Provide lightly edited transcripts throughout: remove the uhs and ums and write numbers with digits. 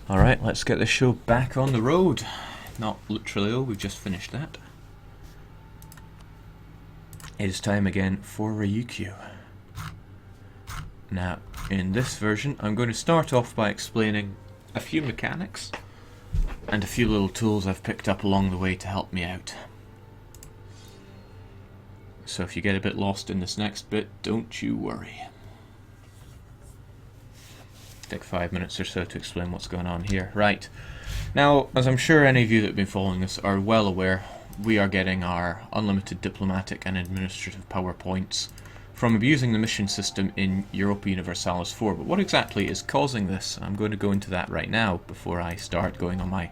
Alright, let's get this show back on the road. Not literally though, we've just finished that. It is time again for Ryukyu. Now, in this version, I'm going to start off by explaining a few mechanics and a few little tools I've picked up along the way to help me out. So if you get a bit lost in this next bit, don't you worry. Take 5 minutes or so to explain what's going on here. Right, now, as I'm sure any of you that have been following this are well aware, we are getting our unlimited diplomatic and administrative power points from abusing the mission system in Europa Universalis 4. But what exactly is causing this? I'm going to go into that right now before I start going on my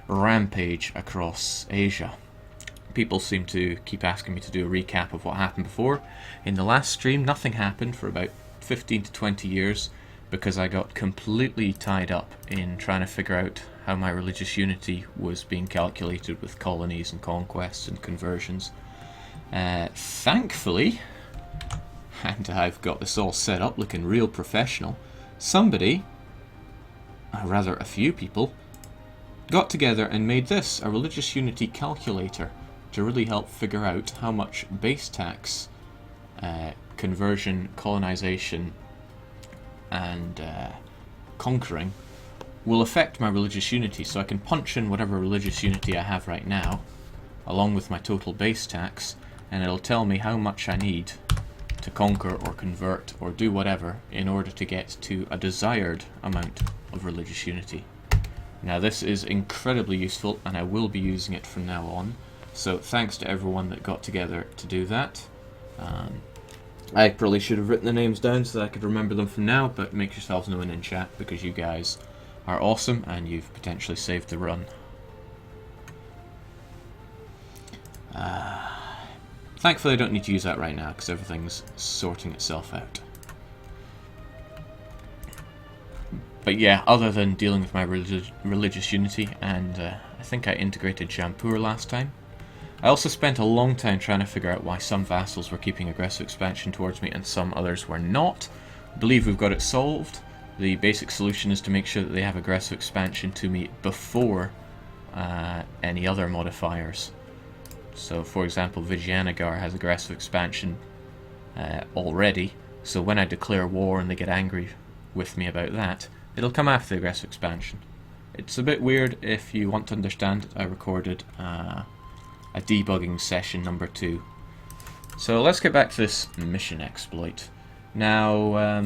rampage across Asia. People seem to keep asking me to do a recap of what happened before. In the last stream, nothing happened for about 15 to 20 years because I got completely tied up in trying to figure out how my religious unity was being calculated with colonies and conquests and conversions. Thankfully, and I've got this all set up looking real professional, somebody, or rather a few people, got together and made this a religious unity calculator to really help figure out how much base tax, conversion, colonization, and conquering will affect my religious unity. So I can punch in whatever religious unity I have right now, along with my total base tax, and it'll tell me how much I need to conquer or convert or do whatever in order to get to a desired amount of religious unity. Now this is incredibly useful and I will be using it from now on, so thanks to everyone that got together to do that. I probably should have written the names down so that I could remember them from now, but make yourselves known in chat because you guys are awesome and you've potentially saved the run. Thankfully I don't need to use that right now because everything's sorting itself out. But yeah, other than dealing with my religious unity, and I think I integrated Jampur last time, I also spent a long time trying to figure out why some vassals were keeping aggressive expansion towards me and some others were not. I believe we've got it solved. The basic solution is to make sure that they have aggressive expansion to me before any other modifiers. So for example, Vijayanagar has aggressive expansion already, so when I declare war and they get angry with me about that, it'll come after the aggressive expansion. It's a bit weird. If you want to understand it, I recorded a debugging session number 2. So let's get back to this mission exploit. Now,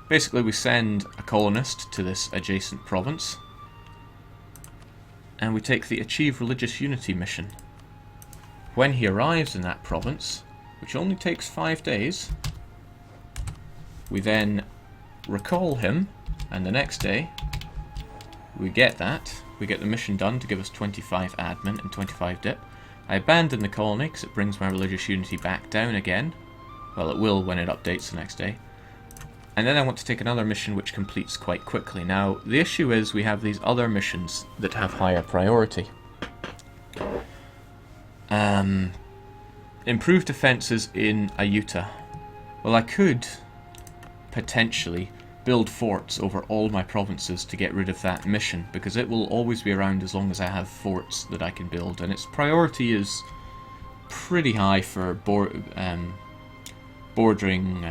basically we send a colonist to this adjacent province, and we take the Achieve Religious Unity mission. When he arrives in that province, which only takes 5 days, we then recall him, and the next day we get that. We get the mission done to give us 25 admin and 25 dip. I abandon the colony because it brings my religious unity back down again. Well, it will when it updates the next day. And then I want to take another mission which completes quite quickly. Now, the issue is we have these other missions that have higher priority. Improved defences in Ayutthaya. Well, I could potentially build forts over all my provinces to get rid of that mission, because it will always be around as long as I have forts that I can build, and its priority is pretty high for bordering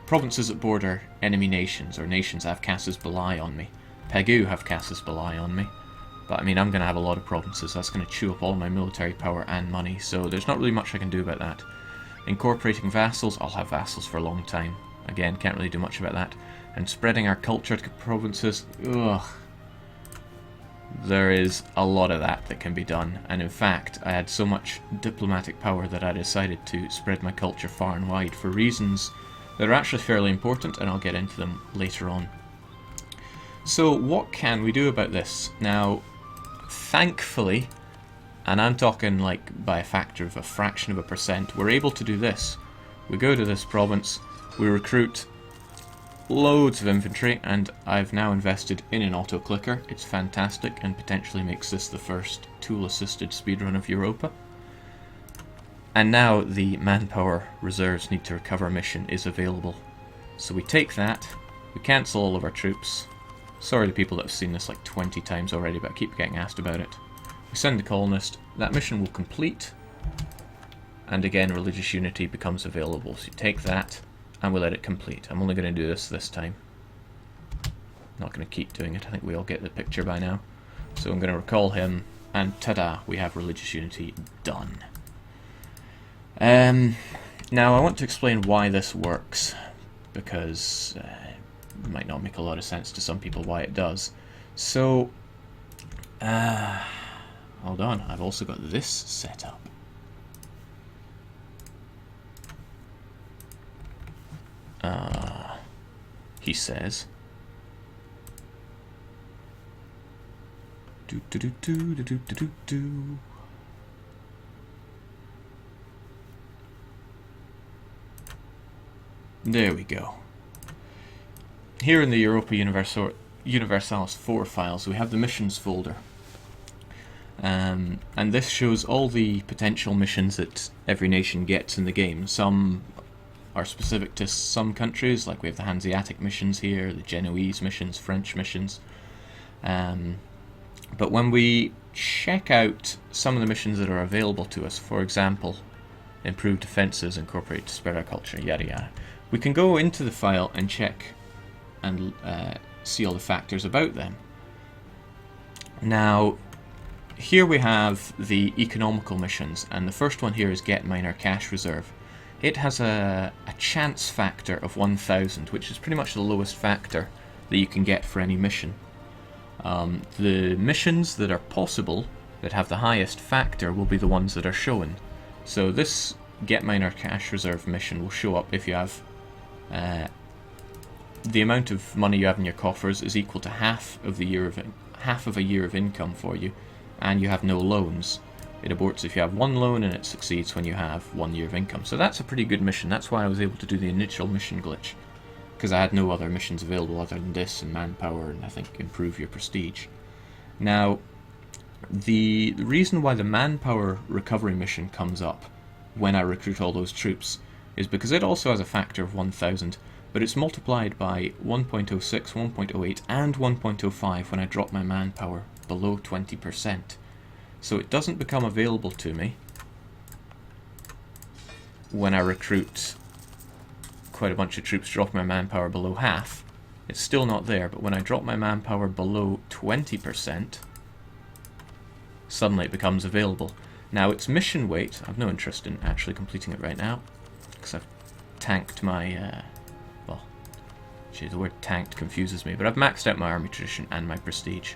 provinces that border enemy nations, or nations that have Casus Belli on me. Pegu have Casus Belli on me, but I mean I'm going to have a lot of provinces. That's going to chew up all my military power and money, so there's not really much I can do about that. Incorporating vassals, I'll have vassals for a long time. Again, can't really do much about that. And spreading our culture to provinces, ugh. There is a lot of that can be done, and in fact, I had so much diplomatic power that I decided to spread my culture far and wide for reasons that are actually fairly important, and I'll get into them later on. So what can we do about this? Now, thankfully, and I'm talking like by a factor of a fraction of a percent, we're able to do this. We go to this province, we recruit loads of infantry, and I've now invested in an auto-clicker. It's fantastic and potentially makes this the first tool-assisted speedrun of Europa. And now the manpower reserves need to recover mission is available. So we take that, we cancel all of our troops, Sorry to people that have seen this like 20 times already, but I keep getting asked about it. We send the colonist, that mission will complete, and again religious unity becomes available. So you take that, and we let it complete. I'm only going to do this time. Not going to keep doing it, I think we all get the picture by now. So I'm going to recall him, and ta-da, we have religious unity done. Now I want to explain why this works, because it might not make a lot of sense to some people why it does. So, hold on, I've also got this set up. He says, do do do do do do do do. There we go. Here in the Europa Universalis 4 files, we have the missions folder. And this shows all the potential missions that every nation gets in the game. Some are specific to some countries, like we have the Hanseatic missions here, the Genoese missions, French missions. But when we check out some of the missions that are available to us, for example, improved defences, incorporate spread our culture, yada yada, we can go into the file and check and see all the factors about them. Now, here we have the economical missions, and the first one here is Get Minor Cash Reserve. It has a chance factor of 1000, which is pretty much the lowest factor that you can get for any mission. The missions that are possible, that have the highest factor, will be the ones that are shown. So this Get Minor Cash Reserve mission will show up if you have the amount of money you have in your coffers is equal to half of a year of income for you, and you have no loans. It aborts if you have one loan, and it succeeds when you have 1 year of income. So that's a pretty good mission. That's why I was able to do the initial mission glitch, because I had no other missions available other than this and manpower, and I think improve your prestige. Now, the reason why the manpower recovery mission comes up when I recruit all those troops is because it also has a factor of 1000, but it's multiplied by 1.06, 1.08, and 1.05 when I drop my manpower below 20%. So it doesn't become available to me when I recruit quite a bunch of troops, drop my manpower below half. It's still not there, but when I drop my manpower below 20%, suddenly it becomes available. Now, its mission weight, I've no interest in actually completing it right now, because I've tanked my, well, gee, the word tanked confuses me, but I've maxed out my army tradition and my prestige.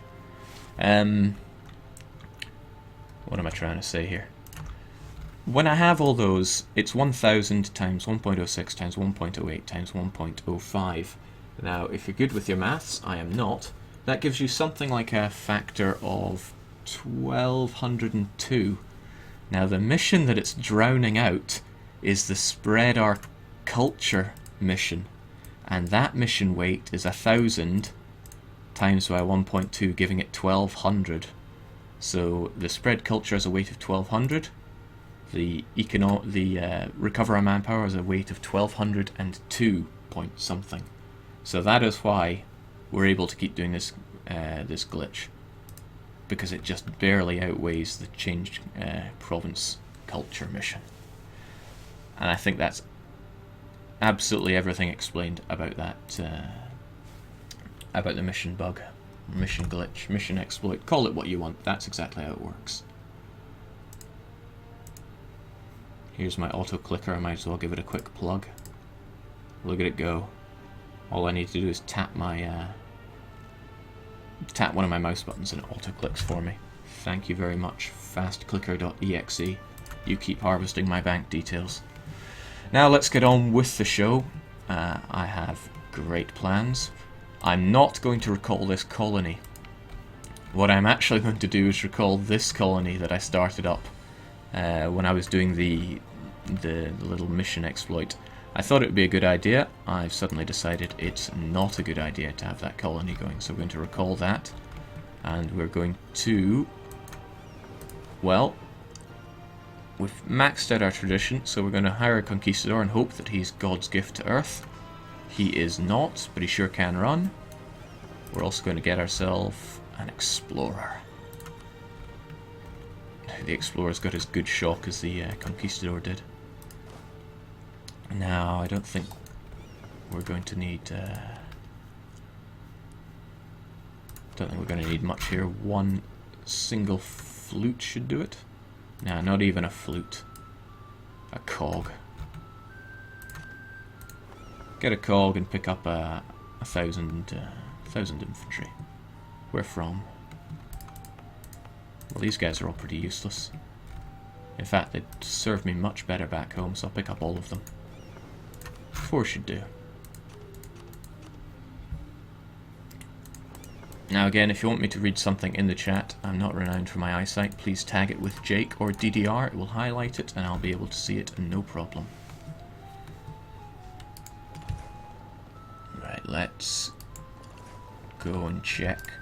What am I trying to say here? When I have all those, it's 1000 times 1.06 times 1.08 times 1.05. Now, if you're good with your maths, I am not, that gives you something like a factor of 1202. Now, the mission that it's drowning out is the Spread Our Culture mission, and that mission weight is 1000 times by 1.2, giving it 1200. So the Spread Culture has a weight of 1200. The Recover Our Manpower has a weight of 1202 point something. So that is why we're able to keep doing this this glitch, because it just barely outweighs the changed province culture mission. And I think that's absolutely everything explained about that, about the mission bug, mission glitch, mission exploit, call it what you want, that's exactly how it works. Here's my auto clicker, I might as well give it a quick plug. Look at it go. All I need to do is tap my tap one of my mouse buttons and it auto clicks for me. Thank you very much, fastclicker.exe. You keep harvesting my bank details. Now let's get on with the show. I have great plans. I'm not going to recall this colony. What I'm actually going to do is recall this colony that I started up when I was doing the little mission exploit. I thought it would be a good idea. I've suddenly decided it's not a good idea to have that colony going, so we're going to recall that, and we're going to, well, we've maxed out our tradition, so we're going to hire a conquistador and hope that he's God's gift to Earth. He is not, but he sure can run. We're also going to get ourselves an explorer. The explorer's got as good shock as the conquistador did. Now, I don't think we're going to need... don't think we're going to need much here. One single flute should do it. Nah, not even a flute. A cog. Get a cog and pick up a thousand infantry. Where from? Well, these guys are all pretty useless. In fact, they'd serve me much better back home, so I'll pick up all of them. 4 should do. Now again, if you want me to read something in the chat, I'm not renowned for my eyesight, please tag it with Jake or DDR, it will highlight it and I'll be able to see it, no problem. Right, let's go and check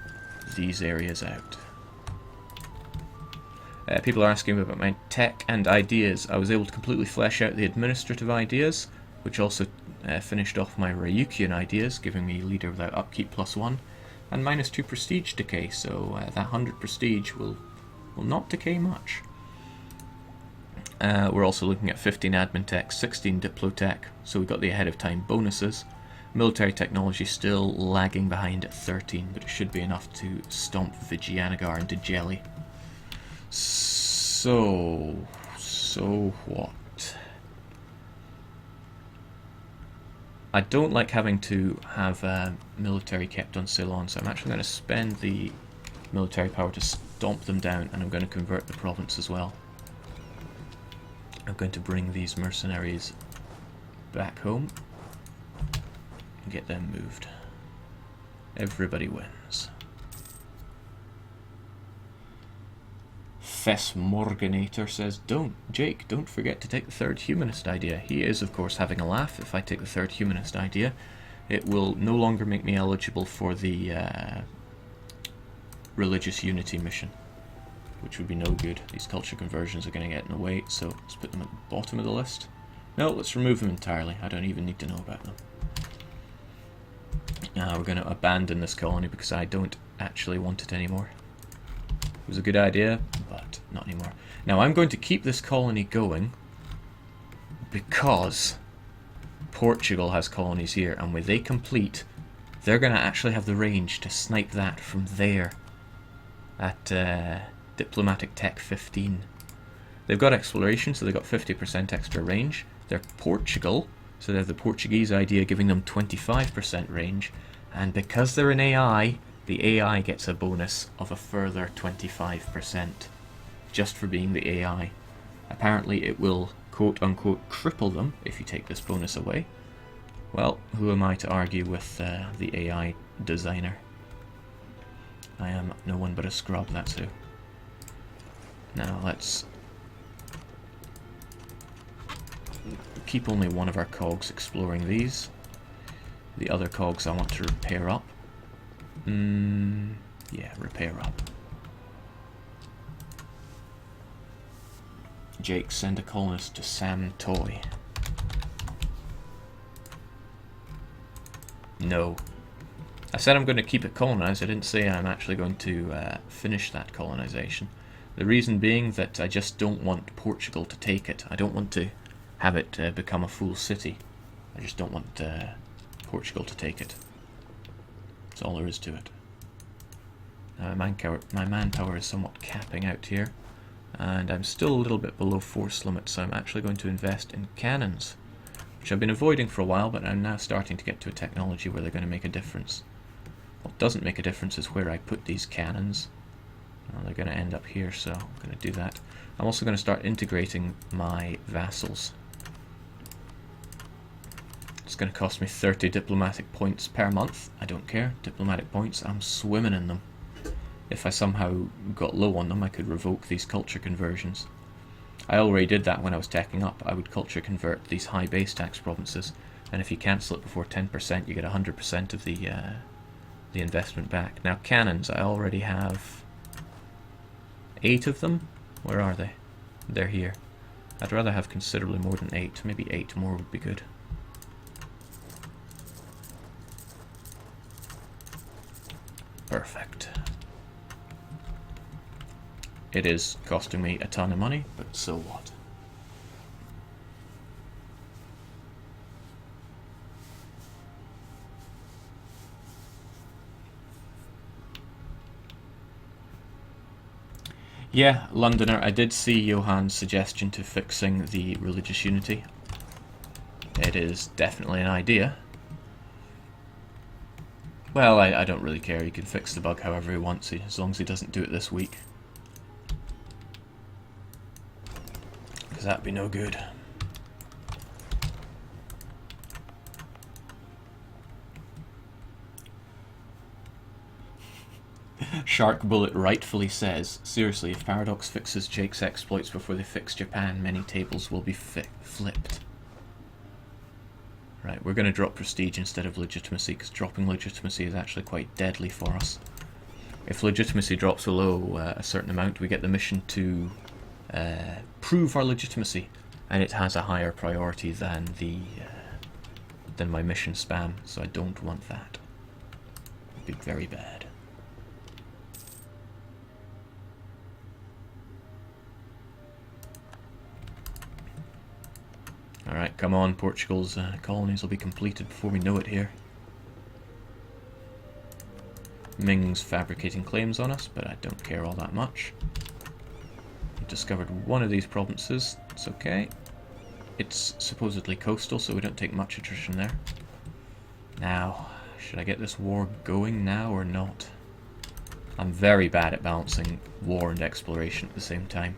these areas out. People are asking me about my tech and ideas. I was able to completely flesh out the administrative ideas, which also finished off my Ryukyu ideas, giving me leader without upkeep +1, and -2 prestige decay, so that 100 prestige will not decay much. We're also looking at 15 admin tech, 16 diplo tech, so we got the ahead of time bonuses. Military technology still lagging behind at 13, but it should be enough to stomp Vijayanagar into jelly. So what? I don't like having to have military kept on Ceylon, so I'm actually going to spend the military power to stomp them down, and I'm going to convert the province as well. I'm going to bring these mercenaries back home and get them moved. Everybody wins. Fesmorganator says, Jake, don't forget to take the third humanist idea. He is, of course, having a laugh. If I take the third humanist idea, it will no longer make me eligible for the religious unity mission, which would be no good. These culture conversions are going to get in the way, so let's put them at the bottom of the list. No, let's remove them entirely. I don't even need to know about them. We're going to abandon this colony because I don't actually want it anymore. It was a good idea, but not anymore. Now I'm going to keep this colony going because Portugal has colonies here, and when they complete, they're going to actually have the range to snipe that from there at Diplomatic Tech 15. They've got exploration, so they've got 50% extra range. They're Portugal, so they have the Portuguese idea giving them 25% range, and because they're an AI, the AI gets a bonus of a further 25% just for being the AI. Apparently it will quote-unquote cripple them if you take this bonus away. Well, who am I to argue with the AI designer? I am no one but a scrub, that's who. Now let's keep only one of our cogs exploring these. The other cogs I want to repair up. Yeah, repair up. Jake, send a colonist to Sam Toy. No. I said I'm going to keep it colonized. I didn't say I'm actually going to finish that colonization. The reason being that I just don't want Portugal to take it. I don't want to have it become a full city. I just don't want Portugal to take it. That's all there is to it. My manpower is somewhat capping out here, and I'm still a little bit below force limit, so I'm actually going to invest in cannons, which I've been avoiding for a while, but I'm now starting to get to a technology where they're going to make a difference. What doesn't make a difference is where I put these cannons. Well, they're going to end up here, so I'm going to do that. I'm also going to start integrating my vassals. It's going to cost me 30 diplomatic points per month. I don't care. Diplomatic points, I'm swimming in them. If I somehow got low on them, I could revoke these culture conversions. I already did that when I was teching up. I would culture convert these high base tax provinces, and if you cancel it before 10%, you get 100% of the investment back. Now cannons, I already have 8 of them. Where are they? They're here. I'd rather have considerably more than 8. Maybe 8 more would be good. Perfect. It is costing me a ton of money, but so what? Yeah, Londoner, I did see Johann's suggestion to fixing the religious unity. It is definitely an idea. Well, I don't really care. He can fix the bug however he wants, as long as he doesn't do it this week. Because that'd be no good. Shark Bullet rightfully says, seriously, if Paradox fixes Jake's exploits before they fix Japan, many tables will be flipped. Right, we're going to drop Prestige instead of Legitimacy, because dropping Legitimacy is actually quite deadly for us. If Legitimacy drops below a certain amount, we get the mission to prove our legitimacy, and it has a higher priority than than my mission spam, so I don't want that. It'd be very bad. Alright, come on, Portugal's colonies will be completed before we know it here. Ming's fabricating claims on us, but I don't care all that much. We've discovered one of these provinces, it's okay. It's supposedly coastal, so we don't take much attrition there. Now, should I get this war going now or not? I'm very bad at balancing war and exploration at the same time.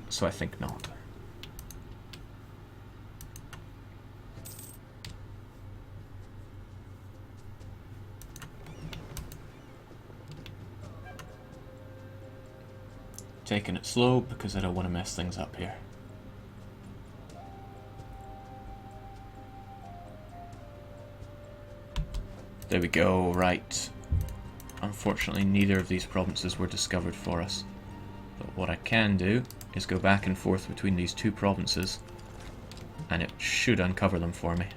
So I think not. Taking it slow because I don't want to mess things up here. There we go, right. Unfortunately, neither of these provinces were discovered for us. But what I can do is go back and forth between these two provinces, and it should uncover them for me.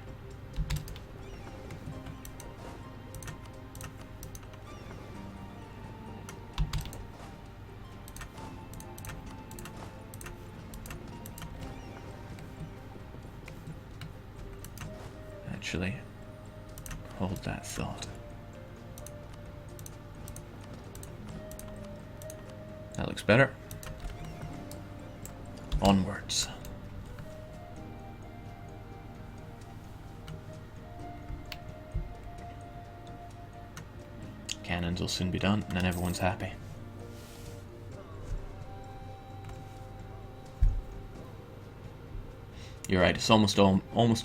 Actually, hold that thought. That looks better. Onwards. Cannons will soon be done, and then everyone's happy. You're right, it's almost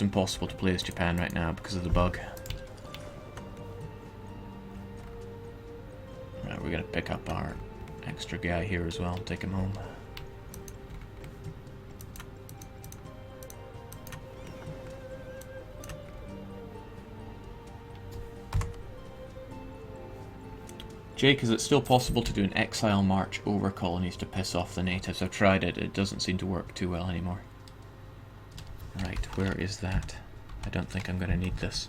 impossible to play as Japan right now because of the bug. Right, we're gonna pick up our extra guy here as well and take him home. Jake, is it still possible to do an exile march over colonies to piss off the natives? I've tried it, it doesn't seem to work too well anymore. Right, where is that? I don't think I'm going to need this.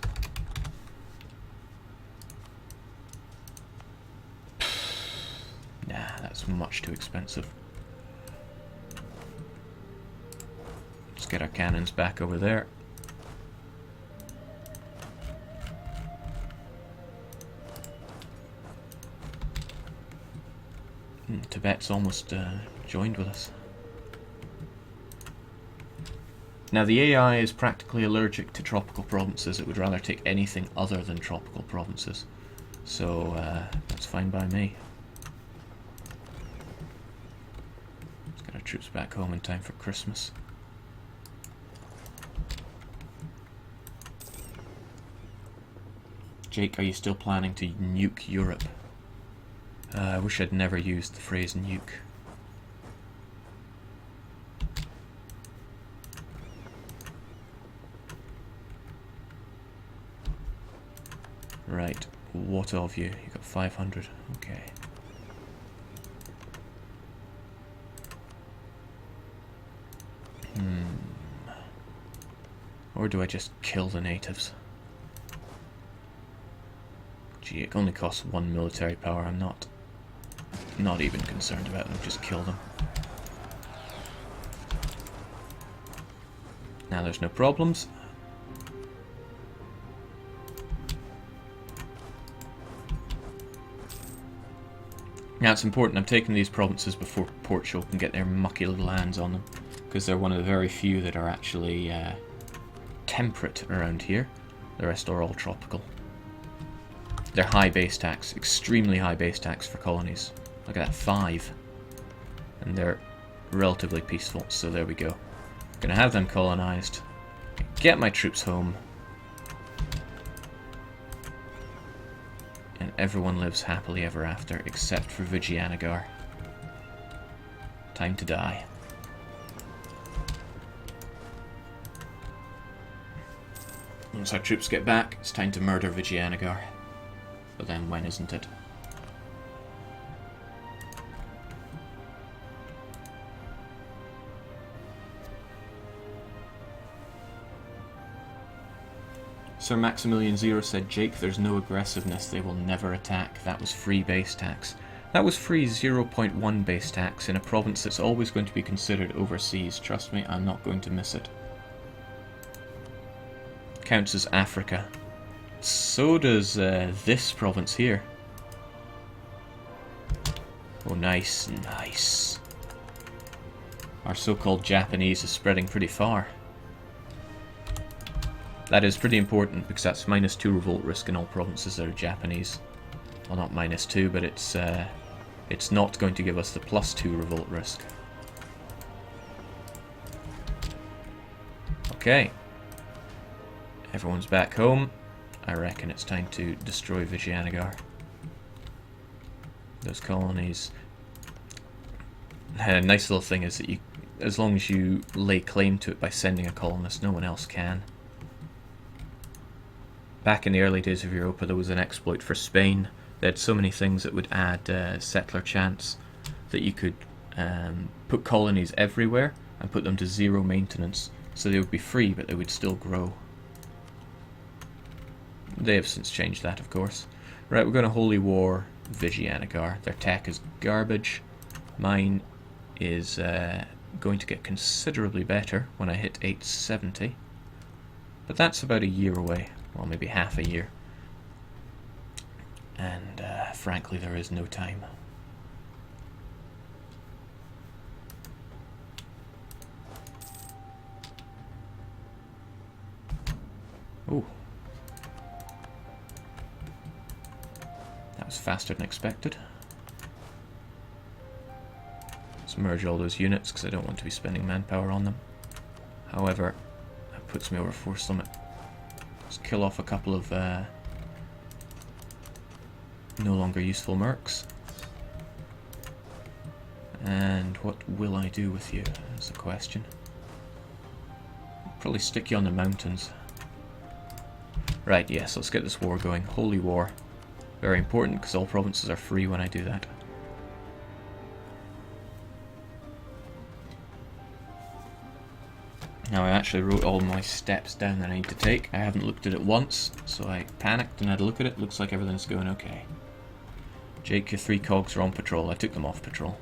Nah, that's much too expensive. Let's get our cannons back over there. Tibet's almost joined with us. Now the AI is practically allergic to tropical provinces. It would rather take anything other than tropical provinces. So that's fine by me. Let's get our troops back home in time for Christmas. Jake, are you still planning to nuke Europe? I wish I'd never used the phrase nuke. Right, what of you? You got 500, okay. Or do I just kill the natives? Gee, it only costs 1 military power. I'm not even concerned about them. Just kill them. Now there's no problems. Now it's important I'm taking these provinces before Portugal can get their mucky little hands on them, because they're one of the very few that are actually temperate around here. The rest are all tropical. They're high base tax, extremely high base tax for colonies. Look at that, 5. And they're relatively peaceful, so there we go. Gonna have them colonized. Get my troops home. And everyone lives happily ever after, except for Vijayanagar. Time to die. Once our troops get back, it's time to murder Vijayanagar. But then when isn't it? Sir Maximilian Zero said, Jake, there's no aggressiveness, they will never attack. That was free base tax. That was free 0.1 base tax in a province that's always going to be considered overseas. Trust me, I'm not going to miss it. Counts as Africa. So does this province here. Oh, nice, nice. Our so-called Japanese is spreading pretty far. That is pretty important, because that's -2 revolt risk in all provinces that are Japanese. Well, not -2, but it's not going to give us the +2 revolt risk. Okay. Everyone's back home. I reckon it's time to destroy Vijayanagar. Those colonies. A nice little thing is that you, as long as you lay claim to it by sending a colonist, no one else can. Back in the early days of Europa, there was an exploit for Spain. They had so many things that would add settler chance that you could put colonies everywhere and put them to 0 maintenance. So they would be free, but they would still grow. They have since changed that, of course. Right, we're going to Holy War Vijayanagar. Their tech is garbage. Mine is going to get considerably better when I hit 870. But that's about a year away. Well, maybe half a year. And frankly, there is no time. Ooh. That was faster than expected. Let's merge all those units because I don't want to be spending manpower on them. However, that puts me over force limit. Let's kill off a couple of no longer useful mercs. And what will I do with you? That's the question. Probably stick you on the mountains. Right, yes, let's get this war going. Holy War. Very important because all provinces are free when I do that. Now I actually wrote all my steps down that I need to take. I haven't looked at it once, so I panicked and had a look at it. Looks like everything's going okay. Jake, your 3 cogs are on patrol. I took them off patrol.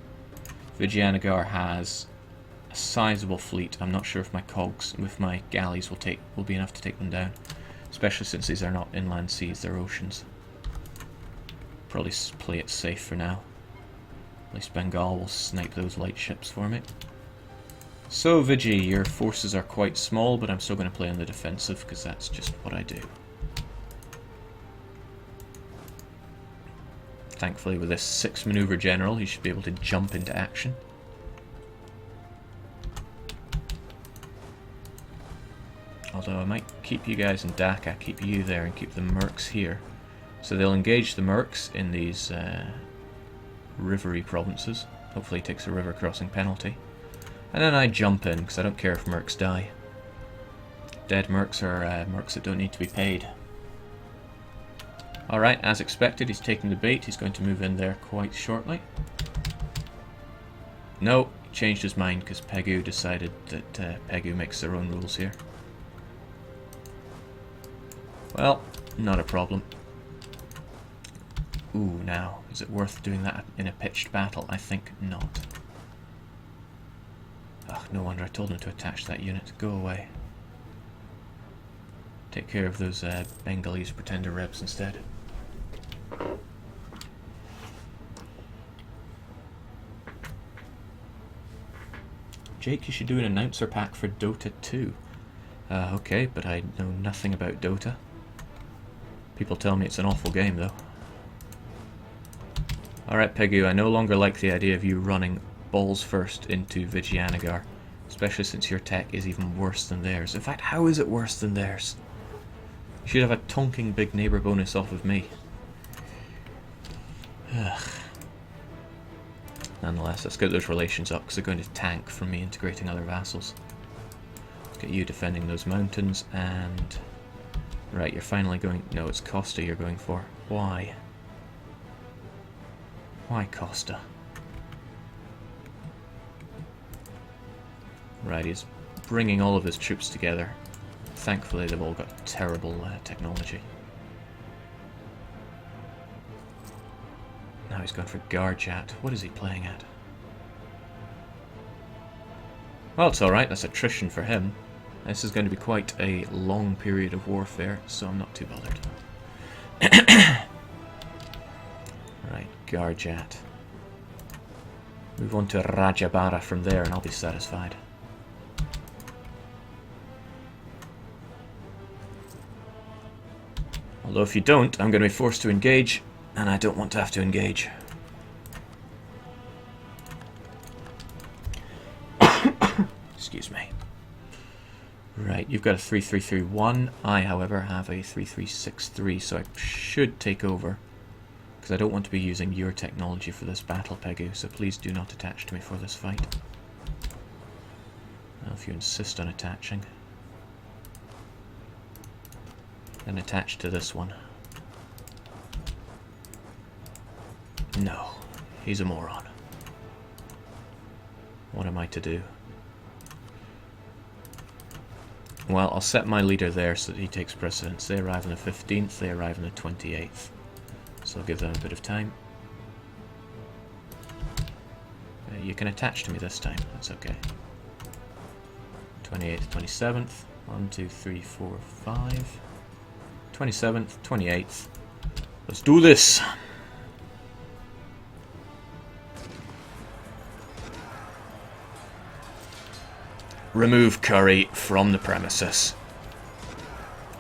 Vijayanagar has a sizable fleet. I'm not sure if my cogs with my galleys will be enough to take them down. Especially since these are not inland seas, they're oceans. Probably play it safe for now. At least Bengal will snipe those light ships for me. So Vijay, your forces are quite small, but I'm still going to play on the defensive because that's just what I do. Thankfully with this 6 maneuver general, he should be able to jump into action. Although I might keep you guys in Dhaka, keep you there and keep the mercs here. So they'll engage the mercs in these rivery provinces. Hopefully he takes a river crossing penalty. And then I jump in, because I don't care if mercs die. Dead mercs are mercs that don't need to be paid. Alright, as expected, he's taking the bait. He's going to move in there quite shortly. No, he changed his mind because Pegu decided that Pegu makes their own rules here. Well, not a problem. Ooh, now, is it worth doing that in a pitched battle? I think not. Ugh, no wonder I told him to attach that unit. Go away. Take care of those Bengalese pretender reps instead. Jake, you should do an announcer pack for Dota 2. Okay, but I know nothing about Dota. People tell me it's an awful game, though. Alright, Pegu, I no longer like the idea of you running balls first into Vijayanagar, especially since your tech is even worse than theirs. In fact, how is it worse than theirs? You should have a tonking big neighbour bonus off of me. Ugh. Nonetheless, let's get those relations up, because they're going to tank from me integrating other vassals. Let's get you defending those mountains, and... Right, you're finally going... No, it's Costa you're going for. Why? Why Costa? Right, he's bringing all of his troops together. Thankfully, they've all got terrible technology. Now he's gone for Garjat. What is he playing at? Well, it's alright, that's attrition for him. This is going to be quite a long period of warfare, so I'm not too bothered. Right, Garjat. Move on to Rajabara from there and I'll be satisfied. Although if you don't, I'm going to be forced to engage, and I don't want to have to engage. Excuse me. Right, you've got a 3331. I, however, have a 3363, so I should take over. Because I don't want to be using your technology for this battle, Pegu, so please do not attach to me for this fight. Well, if you insist on attaching. Then attach to this one. No, he's a moron. What am I to do? Well, I'll set my leader there so that he takes precedence. They arrive on the 15th, they arrive on the 28th. So I'll give them a bit of time. You can attach to me this time, that's okay. 28th, 27th. 1, 2, 3, 4, 5. 27th, 28th. Let's do this! Remove curry from the premises.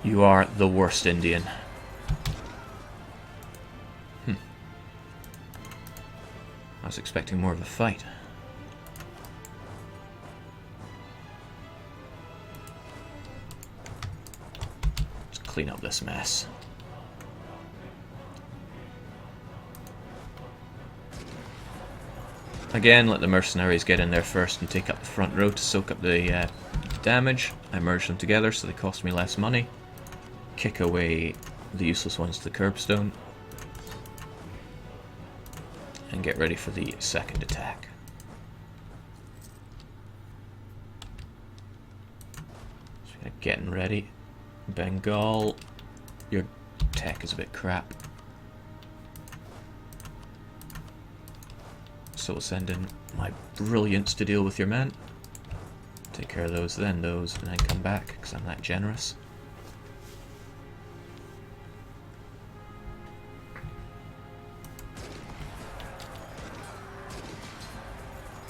You are the worst Indian. I was expecting more of a fight. Let's clean up this mess. Again, let the mercenaries get in there first and take up the front row to soak up the damage. I merge them together so they cost me less money. Kick away the useless ones to the curbstone. And get ready for the second attack. So getting ready. Bengal, your tech is a bit crap. So we'll send in my brilliance to deal with your men. Take care of those, and then come back, because I'm that generous.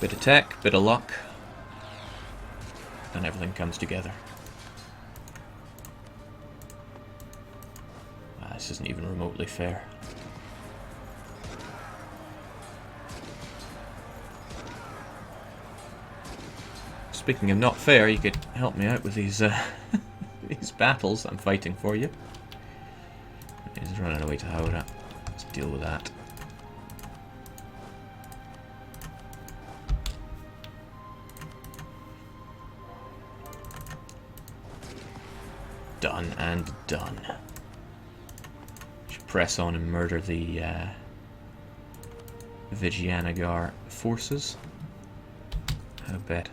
Bit of tech, bit of luck, and everything comes together. This isn't even remotely fair. Speaking of not fair, you could help me out with these these battles I'm fighting for you. He's running away to Howrah. Let's deal with that. Done and done. Should press on and murder the Vijayanagar forces. I bet.